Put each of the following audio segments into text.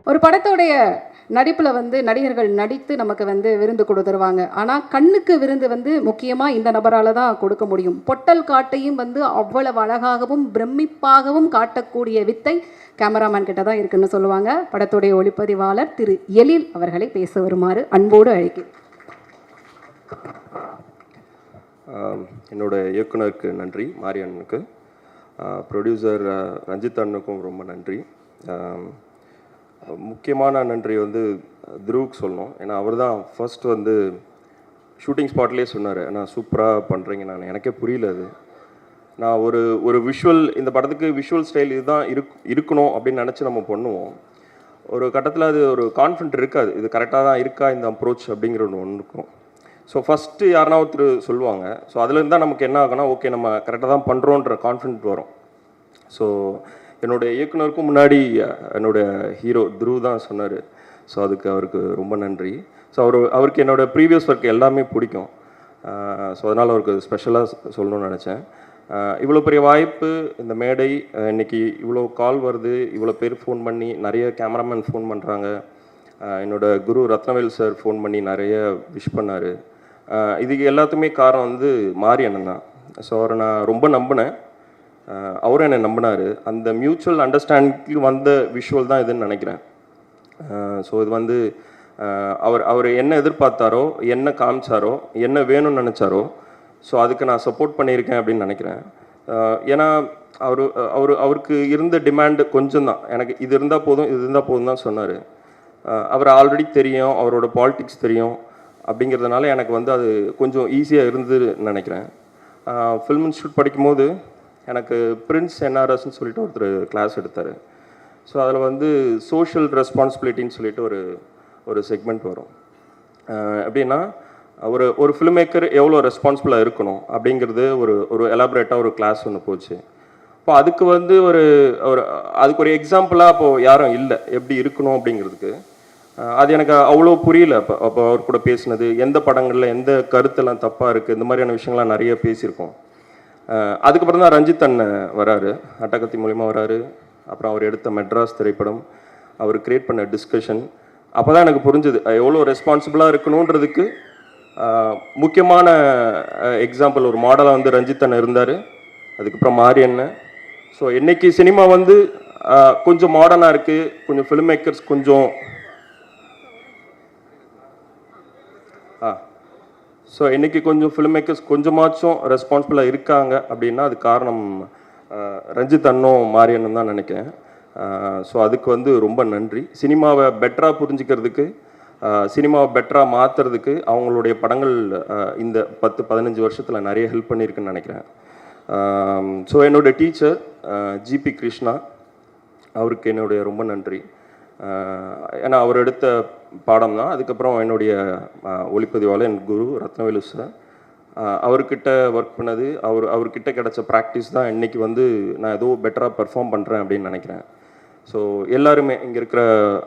ஒரு படத்தோடைய நடிப்பில் நடிகர்கள் நடித்து நமக்கு விருந்து கொடுத்துருவாங்க. ஆனால் கண்ணுக்கு விருந்து முக்கியமாக இந்த நபரால் தான் கொடுக்க முடியும். பொட்டல் காட்டையும் அவ்வளவு அழகாகவும் பிரமிப்பாகவும் காட்டக்கூடிய வித்தை கேமராமேன் கிட்ட தான் இருக்குன்னு சொல்லுவாங்க. படத்துடைய ஒளிப்பதிவாளர் திரு எழில் அவர்களை பேச வருமாறு அன்போடு அழைக்கிறேன். என்னோட இயக்குனருக்கு நன்றி, மாரியண்ணனுக்கு. ப்ரொடியூசர் ரஞ்சித் அண்ணனுக்கும் ரொம்ப நன்றி. முக்கியமான நன்றி துருவுக்கு சொல்லணும். ஏன்னா அவர் தான் ஃபர்ஸ்ட் ஷூட்டிங் ஸ்பாட்லேயே சொன்னார், நான் சூப்பராக பண்ணுறீங்க. எனக்கே புரியல அது. நான் ஒரு விஷுவல், இந்த படத்துக்கு விஷுவல் ஸ்டைல் இதுதான் இருக்கணும் அப்படின்னு நினச்சி நம்ம பண்ணுவோம். ஒரு கட்டத்தில் அது ஒரு கான்ஃபிடென்ட் இருக்காது, இது கரெக்டாக தான் இருக்கா இந்த அப்ரோச் அப்படிங்கிற ஒன்று இருக்கும். ஸோ ஃபஸ்ட்டு யாருனா ஒருத்தர் சொல்லுவாங்க. ஸோ அதுலேருந்து தான் நமக்கு என்ன ஆகுனா, ஓகே நம்ம கரெக்டாக தான் பண்ணுறோன்ற கான்ஃபிடென்ட் வரும். ஸோ என்னுடைய இயக்குனருக்கும் முன்னாடி என்னுடைய ஹீரோ துருவ் தான் சொன்னார். ஸோ அதுக்கு அவருக்கு ரொம்ப நன்றி. ஸோ அவருக்கு என்னோடய ப்ரீவியஸ் ஒர்க் எல்லாமே பிடிக்கும். ஸோ அதனால் அவருக்கு ஸ்பெஷலாக சொல்லணும்னு நினச்சேன். இவ்வளோ பெரிய வாய்ப்பு, இந்த மேடை, இன்றைக்கி இவ்வளோ கால் வருது, இவ்வளோ பேர் ஃபோன் பண்ணி, நிறைய கேமராமேன் ஃபோன் பண்ணுறாங்க. என்னோடய குரு ரத்னவேல் சார் ஃபோன் பண்ணி நிறைய விஷ் பண்ணார். இதுக்கு எல்லாத்துக்குமே காரணம் மாரியண்ணன் தான். ஸோ அவரை நான் ரொம்ப நம்பினேன், அவரும் என்னை நம்பினார். அந்த மியூச்சுவல் அண்டர்ஸ்டாண்டிங்க்கு வந்த விஷுவல் தான் இதுன்னு நினைக்கிறேன். ஸோ இது அவர் என்ன எதிர்பார்த்தாரோ, என்ன காமிச்சாரோ, என்ன வேணும்னு நினச்சாரோ, ஸோ அதுக்கு நான் சப்போர்ட் பண்ணியிருக்கேன் அப்படின்னு நினைக்கிறேன். ஏன்னா அவருக்கு இருந்த டிமாண்டு கொஞ்சம் தான், எனக்கு இது இருந்தால் போதும், இது இருந்தால் போதும் தான் சொன்னார். அவர் ஆல்ரெடி தெரியும், அவரோட பாலிடிக்ஸ் தெரியும். அப்படிங்கிறதுனால எனக்கு அது கொஞ்சம் ஈஸியாக இருந்து நினைக்கிறேன். ஃபில்ம் இன்ஸ்டியூட் படிக்கும்போது எனக்கு பிரின்ஸ் என்ஆர்எஸ்ன்னு சொல்லிட்டு ஒருத்தர் கிளாஸ் எடுத்தார். ஸோ அதில் சோஷியல் ரெஸ்பான்சிபிலிட்டின்னு சொல்லிட்டு ஒரு செக்மெண்ட் வரும். எப்படின்னா ஒரு ஃபில்ம் மேக்கர் எவ்வளோ ரெஸ்பான்சிபிளாக இருக்கணும் அப்படிங்கிறது ஒரு எலாபரேட்டாக ஒரு கிளாஸ் ஒன்று போச்சு. இப்போ அதுக்கு அதுக்கு ஒரு எக்ஸாம்பிளாக அப்போது யாரும் இல்லை எப்படி இருக்கணும் அப்படிங்கிறதுக்கு. அது எனக்கு அவ்வளோ புரியல. அப்போ அவர் கூட பேசினது, எந்த படங்களில் எந்த கருத்தெல்லாம் தப்பாக இருக்குது, இந்த மாதிரியான விஷயங்கள்லாம் நிறைய பேசியிருக்கோம். அதுக்கப்புறம் தான் ரஞ்சித் அண்ணன் வராரு, அட்டகத்தி மூலிமா வராரு. அப்புறம் அவர் எடுத்த மெட்ராஸ் திரைப்படம், அவர் கிரியேட் பண்ண டிஸ்கஷன், அப்போ தான் எனக்கு புரிஞ்சுது எவ்வளோ ரெஸ்பான்சிபிளாக இருக்கணுன்றதுக்கு முக்கியமான எக்ஸாம்பிள், ஒரு மாடலாக ரஞ்சித் அண்ணன் இருந்தார். அதுக்கப்புறம் மாரியண்ணன். ஸோ இன்றைக்கி சினிமா கொஞ்சம் மாடர்னாக இருக்குது, கொஞ்சம் ஃபிலிம் மேக்கர்ஸ் கொஞ்சம் ஸோ இன்றைக்கி கொஞ்சம் ஃபிலிம் மேக்கர்ஸ் கொஞ்சமாச்சும் ரெஸ்பான்சிபிளாக இருக்காங்க அப்படின்னா அது காரணம் ரஞ்சித் அண்ணனும் மாரியண்ணன் தான் நினைக்கிறேன். ஸோ அதுக்கு ரொம்ப நன்றி. சினிமாவை பெட்டராக புரிஞ்சுக்கிறதுக்கு, சினிமாவை பெட்டராக மாற்றுறதுக்கு அவங்களுடைய படங்கள் இந்த 10-15 வருஷத்தில் நிறைய ஹெல்ப் பண்ணியிருக்குன்னு நினைக்கிறேன். ஸோ என்னோடய டீச்சர் ஜிபி கிருஷ்ணா, அவருக்கு என்னுடைய ரொம்ப நன்றி. ஏன்னா அவர் எடுத்த பாடம் தான். அதுக்கப்புறம் என்னுடைய ஒளிப்பதிவாளர் என் குரு ரத்னவேலு சார், அவர்கிட்ட ஒர்க் பண்ணது, அவர்கிட்ட கிடச்ச ப்ராக்டிஸ் தான் இன்றைக்கி நான் ஏதோ பெட்டராக பெர்ஃபார்ம் பண்ணுறேன் அப்படின்னு நினைக்கிறேன். ஸோ எல்லாருமே இங்கே இருக்கிற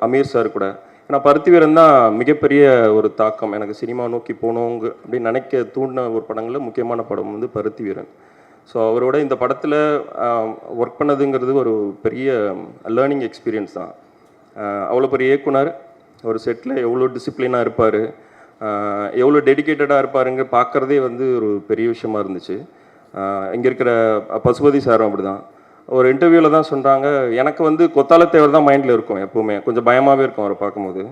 அமீர் சார் கூட, ஏன்னா பருத்திவீரன் தான் மிகப்பெரிய ஒரு தாக்கம் எனக்கு சினிமா நோக்கி போனோங்க அப்படின்னு நினைக்க தூண்டின ஒரு படங்களில் முக்கியமான படம் பருத்திவீரன். ஸோ அவரோட இந்த படத்தில் ஒர்க் பண்ணதுங்கிறது ஒரு பெரிய லேர்னிங் எக்ஸ்பீரியன்ஸ் தான். அவ்வளோ பெரிய இயக்குனர், ஒரு செட்டில் எவ்வளோ டிசிப்ளினாக இருப்பார், எவ்வளோ டெடிக்கேட்டடாக இருப்பாருங்க பார்க்குறதே ஒரு பெரிய விஷயமா இருந்துச்சு. இங்கே இருக்கிற பசுபதி சாரும் அப்படி தான். ஒரு இன்டர்வியூவில் தான் சொல்கிறாங்க, எனக்கு கொத்தாலத்தேவர் தான் மைண்டில் இருக்கும் எப்போவுமே, கொஞ்சம் பயமாகவே இருக்கும் அவரை பார்க்கும்போது.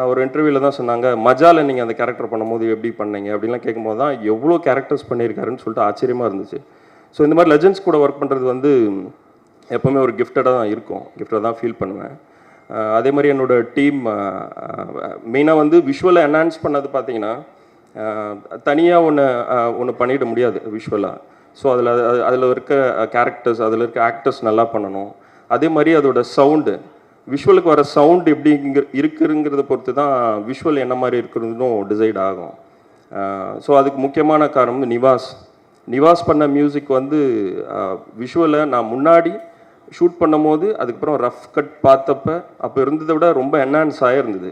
ஒரு இன்டர்வியூவில் தான் சொன்னாங்க, மஜாவில் நீங்கள் அந்த கேரக்டர் பண்ணும்போது எப்படி பண்ணீங்க அப்படின்லாம் கேட்கும்போது தான் எவ்வளோ கேரக்டர்ஸ் பண்ணியிருக்காருன்னு சொல்லிட்டு ஆச்சரியமாக இருந்துச்சு. ஸோ இந்த மாதிரி லெஜெண்ட்ஸ் கூட ஒர்க் பண்ணுறது எப்போவுமே ஒரு கிஃப்டடாக தான் இருக்கும், கிஃப்டாக தான் ஃபீல் பண்ணுவேன். அதே மாதிரி என்னோடய டீம் மெயினாக விஷுவலை என்ஹான்ஸ் பண்ணது பார்த்தீங்கன்னா, தனியாக ஒன்று பண்ணிட முடியாது விஷுவலாக. ஸோ அதில் இருக்க கேரக்டர்ஸ், அதில் இருக்க ஆக்டர்ஸ் நல்லா பண்ணணும். அதே மாதிரி அதோட சவுண்டு, விஷுவலுக்கு வர சவுண்டு எப்படி இருக்குங்கிறத பொறுத்து தான் விஷுவல் என்ன மாதிரி இருக்கிறதும் டிசைட் ஆகும். ஸோ அதுக்கு முக்கியமான காரணம் நிவாஸ் பண்ண மியூசிக் விஷுவலை நான் முன்னாடி ஷூட் பண்ணும் போது அதுக்கப்புறம் ரஃப் கட் பார்த்தப்ப அப்போ இருந்ததை விட ரொம்ப என்ஹான்ஸ் ஆகிருந்தது.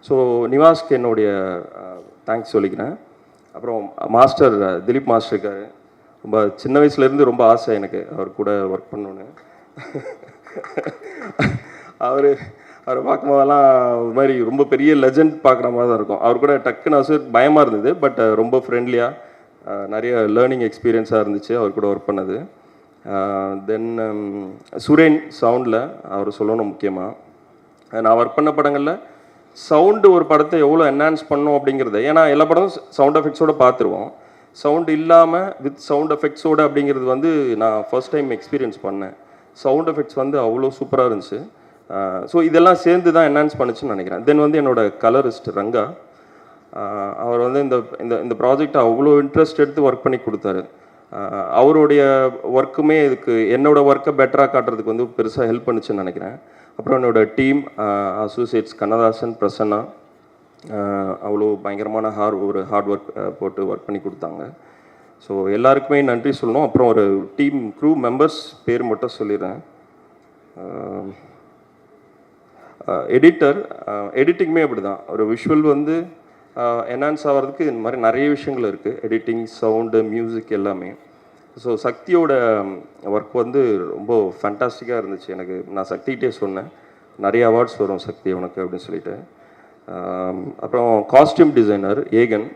ஸோ நிவாஸ்க்கு என்னுடைய தேங்க்ஸ் சொல்லிக்கிறேன். அப்புறம் மாஸ்டர் திலீப் மாஸ்டர் இருக்கார், ரொம்ப சின்ன வயசுலேருந்து ரொம்ப ஆசை எனக்கு அவர் கூட ஒர்க் பண்ணணுன்னு. அவரை பார்க்கும்போதெல்லாம் ஒரு மாதிரி ரொம்ப பெரிய லெஜண்ட் பார்க்குற மாதிரி தான் இருக்கும். அவர் கூட டக்குன்னு அசூர் பயமாக இருந்தது, பட் ரொம்ப ஃப்ரெண்ட்லியாக நிறைய லேர்னிங் எக்ஸ்பீரியன்ஸாக இருந்துச்சு அவர் கூட ஒர்க் பண்ணது. தென் சுரேன் சவுண்டில் அவர் சொல்லணும் முக்கியமாக நான் ஒர்க் பண்ண படங்களில் சவுண்டு ஒரு படத்தை எவ்வளோ என்ஹான்ஸ் பண்ணோம் அப்படிங்கிறது, ஏன்னா எல்லா படமும் சவுண்ட் எஃபெக்ட்ஸோடு பார்த்துருவோம். சவுண்ட் இல்லாமல் வித் சவுண்ட் எஃபெக்ட்ஸோடு அப்படிங்கிறது வந்து நான் ஃபர்ஸ்ட் டைம் எக்ஸ்பீரியன்ஸ் பண்ணேன். சவுண்ட் எஃபெக்ட்ஸ் வந்து அவ்வளோ சூப்பராக இருந்துச்சு. ஸோ இதெல்லாம் சேர்ந்து தான் என்ஹான்ஸ் பண்ணுச்சுன்னு நினைக்கிறேன். தென் வந்து என்னோட கலரிஸ்ட் ரங்கா, அவர் வந்து இந்த இந்த இந்த ப்ராஜெக்டை அவ்வளோ இன்ட்ரெஸ்ட் எடுத்து ஒர்க் பண்ணி கொடுத்தாரு. அவருடைய ஒர்க்குமே இதுக்கு என்னோட ஒர்க்கை பெட்டராக காட்டுறதுக்கு வந்து பெருசாக ஹெல்ப் பண்ணுச்சுன்னு நினைக்கிறேன். அப்புறம் என்னோட டீம் அசோசியேட்ஸ் கண்ணதாசன், பிரசன்னா, அவ்வளோ பயங்கரமான ஒரு ஹார்ட் ஒர்க் போட்டு ஒர்க் பண்ணி கொடுத்தாங்க. ஸோ எல்லாருக்குமே நன்றி சொல்லணும். அப்புறம் ஒரு டீம் க்ரூ மெம்பர்ஸ் பேர் மட்டும் சொல்லிடுறேன். எடிட்டிங்குமே அப்படி தான். ஒரு விஷுவல் வந்து என்ஹான்ஸ் ஆகிறதுக்கு இந்த மாதிரி நிறைய விஷயங்கள் இருக்குது. எடிட்டிங், சவுண்டு, மியூசிக் எல்லாமே. ஸோ சக்தியோட ஒர்க் வந்து ரொம்ப ஃபேண்டாஸ்டிக்காக இருந்துச்சு எனக்கு. நான் சக்திகிட்டே சொன்னேன், நிறைய அவார்ட்ஸ் வரும் சக்தி உனக்கு அப்படின்னு சொல்லிட்டு. அப்புறம் காஸ்டியூம் டிசைனர் ஏகன்,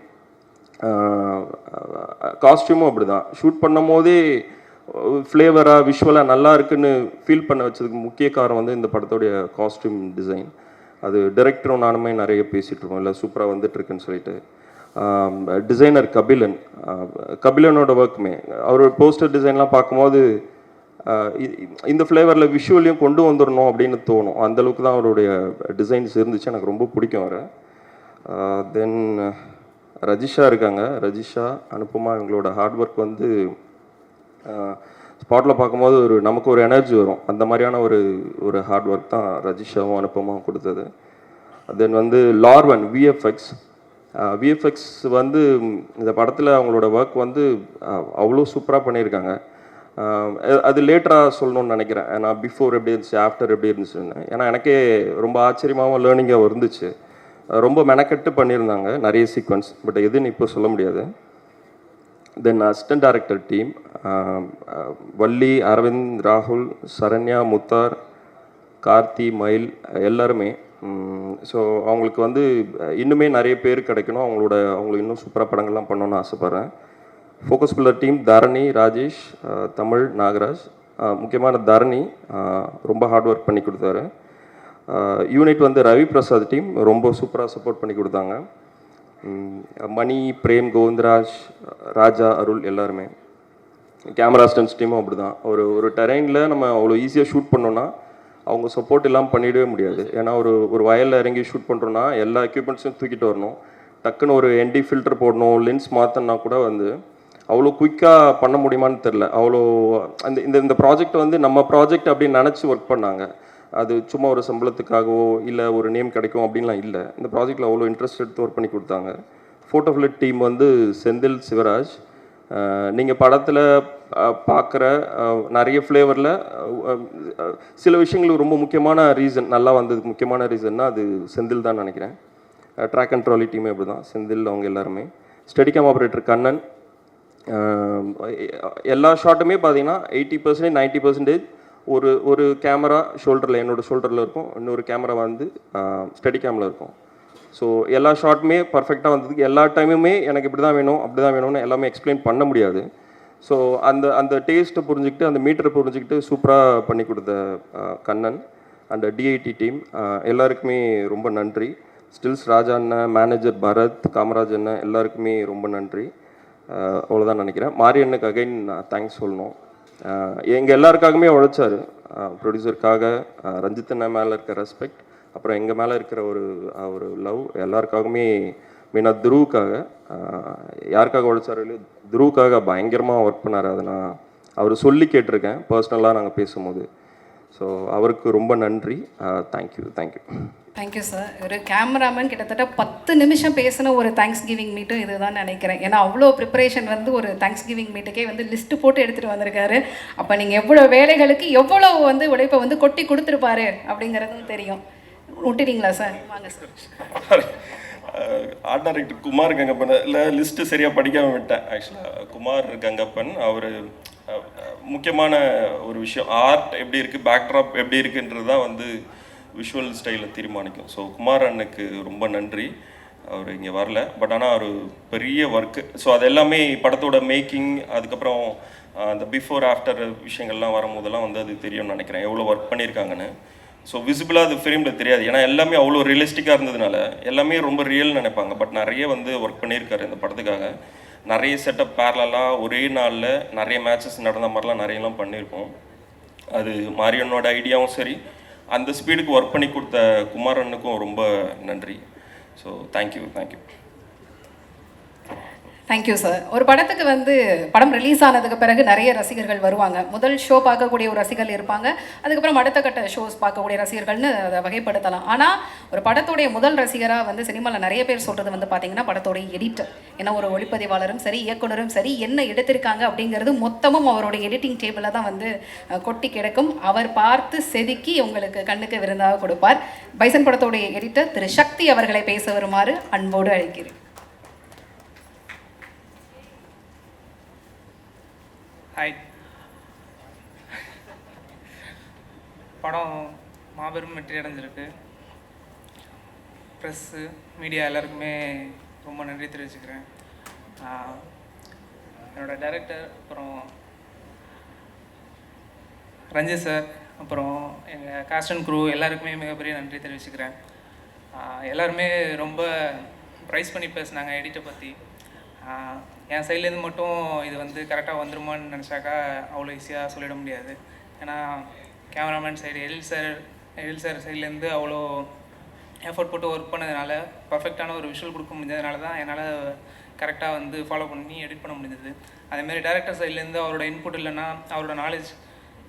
காஸ்டியூமும் அப்படி தான். ஷூட் பண்ணும் போதே ஃப்ளேவராக விஷுவலாக நல்லா இருக்குன்னு ஃபீல் பண்ண வச்சதுக்கு முக்கிய காரணம் வந்து இந்த படத்தோடைய காஸ்டியூம் டிசைன். அது டைரக்டரும் நானுமே நிறைய பேசிகிட்டு இருக்கோம், இல்லை சூப்பராக வந்துட்டுருக்குன்னு சொல்லிட்டு. டிசைனர் கபிலனோட ஒர்க்குமே, அவரோட போஸ்டர் டிசைன்லாம் பார்க்கும்போது இந்த ஃப்ளேவரில் விஷுவலையும் கொண்டு வந்துடணும் அப்படின்னு தோணும். அந்தளவுக்கு தான் அவருடைய டிசைன்ஸ் இருந்துச்சு. எனக்கு ரொம்ப பிடிக்கும் அவரை. தென் ரஜிஷா இருக்காங்க. ரஜிஷா, அனுப்புமா, இவங்களோட ஹார்ட் ஒர்க் வந்து ஸ்பாட்டில் பார்க்கும்போது நமக்கு ஒரு எனர்ஜி வரும். அந்த மாதிரியான ஒரு ஹார்ட் ஒர்க் தான் ரஜிஷாவும் அனுப்பமாவும் கொடுத்தது. தென் வந்து லார்வன் விஎஃப்எக்ஸ் வந்து இந்த படத்தில் அவங்களோட ஒர்க் வந்து அவ்வளோ சூப்பராக பண்ணியிருக்காங்க. அது லேட்டராக சொல்லணும்னு நினைக்கிறேன். ஏன்னா பிஃபோர் எப்படி இருந்துச்சு, ஆஃப்டர் எப்படி இருந்துச்சுன்னு. ஏன்னா எனக்கே ரொம்ப ஆச்சரியமாகவும் லேர்னிங்காக இருந்துச்சு. ரொம்ப மெனக்கெட்டு பண்ணியிருந்தாங்க நிறைய சீக்வன்ஸ், பட் எதுன்னு இப்போ சொல்ல முடியாது. Then assistant director team Valli, Aravind, ராகுல், சரண்யா, முத்தார், கார்த்தி, மயில் எல்லாருமே. ஸோ அவங்களுக்கு வந்து இன்னுமே நிறைய பேர் கிடைக்கணும். அவங்களுக்கு இன்னும் சூப்பராக படங்கள்லாம் பண்ணணும்னு ஆசைப்பட்றேன். ஃபோக்கஸ் புல்லர் டீம் தரணி, ராஜேஷ், தமிழ், நாகராஜ். முக்கியமான தரணி ரொம்ப ஹார்ட் ஒர்க் பண்ணி கொடுத்தாரு. யூனிட் வந்து ரவி பிரசாத் டீம் ரொம்ப சூப்பராக சப்போர்ட் பண்ணி கொடுத்தாங்க. மணி, பிரேம், கோவிந்தராஜ், ராஜா, அருள் எல்லாருமே. கேமரா ஸ்டன்ஸ் டீமும் அப்படி தான். ஒரு டெரைனில் நம்ம அவ்வளோ ஈஸியாக ஷூட் பண்ணோன்னா அவங்க சப்போர்ட் இல்லாமல் பண்ணிடவே முடியாது. ஏன்னா ஒரு வயலில் இறங்கி ஷூட் பண்ணுறோன்னா எல்லா எக்யூப்மெண்ட்ஸும் தூக்கிட்டு வரணும். டக்குன்னு ஒரு என்டி ஃபில்டர் போடணும், லென்ஸ் மாற்றினா கூட வந்து அவ்வளோ குயிக்காக பண்ண முடியுமான்னு தெரில. அவ்வளோ இந்த ப்ராஜெக்ட் வந்து நம்ம ப்ராஜெக்ட் அப்படின்னு நினச்சி ஒர்க் பண்ணாங்க. அது சும்மா ஒரு சம்பளத்துக்காகவோ இல்லை ஒரு நேம் கிடைக்கும் அப்படின்லாம் இல்லை. இந்த ப்ராஜெக்டில் அவ்வளோ இன்ட்ரெஸ்ட் எடுத்து ஒர்க் பண்ணி கொடுத்தாங்க. ஃபோட்டோஃபிலிட் டீம் வந்து செந்தில், சிவராஜ். நீங்கள் படத்தில் பார்க்குற நிறைய ஃப்ளேவரில் சில விஷயங்களுக்கு ரொம்ப முக்கியமான ரீசன், நல்லா வந்ததுக்கு முக்கியமான ரீசன்னா அது செந்தில் தான் நினைக்கிறேன். ட்ராக் அண்ட் ட்ராலி டீமே அப்படி தான், செந்தில் அவங்க எல்லாருமே. ஸ்டெடிகாம் ஆப்ரேட்டர் கண்ணன். எல்லா ஷாட்டுமே பார்த்தீங்கன்னா 80% 90% ஒரு கேமரா ஷோல்டரில், என்னோடய ஷோல்டரில் இருக்கும், இன்னொரு கேமரா வந்து ஸ்டெடிகாமில் இருக்கும். ஸோ எல்லா ஷாட்டுமே பர்ஃபெக்டாக வந்ததுக்கு எல்லா டைமுமே எனக்கு இப்படி தான் வேணும் அப்படி தான் வேணும்னு எல்லாமே எக்ஸ்பிளைன் பண்ண முடியாது. ஸோ அந்த டேஸ்ட்டை புரிஞ்சுக்கிட்டு, அந்த மீட்டரை புரிஞ்சுக்கிட்டு சூப்பராக பண்ணி கொடுத்த கண்ணன் அண்ட் டிஐடி டீம் எல்லாருக்குமே ரொம்ப நன்றி. ஸ்டில்ஸ் ராஜா அண்ணன், மேனேஜர் பரத், காமராஜ் அண்ணன் எல்லாருக்குமே ரொம்ப நன்றி. அவ்வளோதான் நினைக்கிறேன். மாரி அண்ணனுக்கு அகைன் தேங்க்ஸ் சொல்லணும். எங்கள் எல்லாருக்காகவுமே உழைச்சார். ப்ரொடியூசருக்காக, ரஞ்சித் அண்ணன் மேலே இருக்க ரெஸ்பெக்ட், அப்புறம் எங்கள் மேலே இருக்கிற ஒரு லவ், எல்லாருக்காகவுமே மெயினாக துருவுக்காக. யாருக்காக உழைச்சாரோ இல்லையோ துருவுக்காக பயங்கரமாக ஒர்க் பண்ணார். அதை நான் அவர் சொல்லி கேட்டிருக்கேன் பர்சனலாக நாங்கள் பேசும்போது. ஸோ அவருக்கு ரொம்ப நன்றி. தேங்க்யூ. Thank you sir. ஒரு கேமராமேன் கிட்டத்தட்ட 10 நிமிஷம் பேசின ஒரு தேங்க்ஸ் கிவிங் மீட்டும் இதுதான் நினைக்கிறேன். ஏன்னா அவ்வளோ ப்ரிப்பரேஷன் வந்து ஒரு தேங்க்ஸ் கிவிங் மீட்டுக்கே வந்து லிஸ்ட்டு போட்டு எடுத்துகிட்டு வந்திருக்காரு. அப்போ நீங்கள் எவ்வளோ வேலைகளுக்கு எவ்வளோ வந்து உழைப்பை வந்து கொட்டி கொடுத்துருப்பாரு அப்படிங்கிறதும் தெரியும். விட்டுறீங்களா சார்? வாங்க sir. Art director Kumar Gangappan இல்லை லிஸ்ட்டு சரியாக படிக்காமல் விட்டேன். ஆக்சுவலாக குமார் கங்கப்பன் அவர் முக்கியமான ஒரு விஷயம், ஆர்ட் எப்படி இருக்குது, பேக்ட்ராப் எப்படி இருக்குன்றது தான் வந்து விஷுவல் ஸ்டைலை தீர்மானிக்கும். ஸோ குமார் அண்ணனுக்கு ரொம்ப நன்றி. அவர் இங்கே வரல, பட் ஆனால் ஒரு பெரிய ஒர்க்கு. ஸோ அது எல்லாமே படத்தோட மேக்கிங், அதுக்கப்புறம் அந்த பிஃபோர் ஆஃப்டர் விஷயங்கள்லாம் வரும்போதெல்லாம் வந்து அது தெரியும்னு நினைக்கிறேன், எவ்வளோ ஒர்க் பண்ணியிருக்காங்கன்னு. ஸோ விசிபிளாக அது ஃபிலிமில் தெரியாது, ஏன்னா எல்லாமே அவ்வளோ ரியலிஸ்டிக்காக இருந்ததுனால எல்லாமே ரொம்ப ரியல்னு நினைப்பாங்க. பட் நிறைய வந்து ஒர்க் பண்ணியிருக்காரு இந்த படத்துக்காக. நிறைய செட்டப் பேரலாக ஒரே நாளில் நிறைய மேட்சஸ் நடந்த மாதிரிலாம் நிறையலாம் பண்ணியிருக்கோம். அது மாரியனோட ஐடியாவும் சரி, அந்த ஸ்பீடுக்கு ஒர்க் பண்ணி கொடுத்த குமார் அண்ணனுக்கும் ரொம்ப நன்றி. So thank you. Thank you sir. ஒரு படத்துக்கு வந்து படம் ரிலீஸ் ஆனதுக்கு பிறகு நிறைய ரசிகர்கள் வருவாங்க. முதல் ஷோ பார்க்கக்கூடிய ஒரு ரசிகர்கள் இருப்பாங்க, அதுக்கப்புறம் அடுத்த கட்ட ஷோஸ் பார்க்கக்கூடிய ரசிகர்கள்னு அதை வகைப்படுத்தலாம். ஆனால் ஒரு படத்துடைய முதல் ரசிகராக வந்து சினிமாவில் நிறைய பேர் சொல்கிறது வந்து பார்த்தீங்கன்னா படத்தோடைய எடிட்டர். ஏன்னா ஒரு ஒளிப்பதிவாளரும் சரி, இயக்குனரும் சரி, என்ன எடுத்திருக்காங்க அப்படிங்கிறது மொத்தமும் அவருடைய எடிட்டிங் டேபிளில் தான் வந்து கொட்டி கிடக்கும். அவர் பார்த்து செதுக்கி உங்களுக்கு கண்ணுக்கு விருந்தாக கொடுப்பார். பைசன் படத்தோடைய எடிட்டர் திரு சக்தி அவர்களை பேச வருமாறு அன்போடு அழைக்கிறேன். ஹாய். படம் மாபெரும் வெற்றி அடைஞ்சிருக்கு. ப்ரெஸ்ஸு, மீடியா எல்லாருக்குமே ரொம்ப நன்றி தெரிவிச்சுக்கிறேன். என்னோடய டைரக்டர், அப்புறம் ரஞ்சித் சார், அப்புறம் எங்கள் காஸ்ட் அண்ட் க்ரூ எல்லாருக்குமே மிகப்பெரிய நன்றி தெரிவிச்சுக்கிறேன். எல்லாருமே ரொம்ப ப்ரைஸ் பண்ணி பேசினாங்க எடிட்டை பற்றி. என் சைட்லேருந்து மட்டும் இது வந்து கரெக்டாக வந்துருமான்னு நினச்சாக்கா அவ்வளோ ஈஸியாக சொல்லிட முடியாது. ஏன்னா கேமராமேன் சைடு எழில் சார் சைட்லேருந்து அவ்வளோ எஃபர்ட் போட்டு ஒர்க் பண்ணதுனால, பர்ஃபெக்டான ஒரு விஷுவல் கொடுக்க முடிஞ்சதுனால தான் என்னால் கரெக்டாக வந்து ஃபாலோ பண்ணி எடிட் பண்ண முடிஞ்சது. அதேமாதிரி டேரக்டர் சைட்லேருந்து அவரோட இன்புட் இல்லைன்னா, அவரோட நாலேஜ்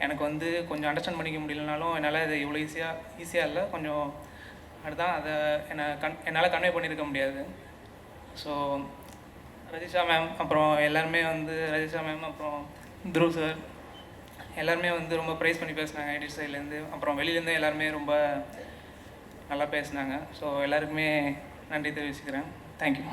எனக்கு வந்து கொஞ்சம் அண்டர்ஸ்டாண்ட் பண்ணிக்க முடியலனாலும் என்னால் இது இவ்வளோ ஈஸியாக இல்லை, கொஞ்சம் அதுதான் அதை என்னால் கன்வே பண்ணியிருக்க முடியாது. ஸோ ரஜிஷா மேம், அப்புறம் எல்லாருமே வந்து ரஜிஷா மேம், அப்புறம் துருவ் சார் எல்லாருமே வந்து ரொம்ப ப்ரைஸ் பண்ணி பேசினாங்க எடிட் சைட்லேருந்து. அப்புறம் வெளியிலேருந்து எல்லாருமே ரொம்ப நல்லா பேசினாங்க. ஸோ எல்லாருக்குமே நன்றி தெரிவிச்சுக்கிறேன். தேங்க்யூ.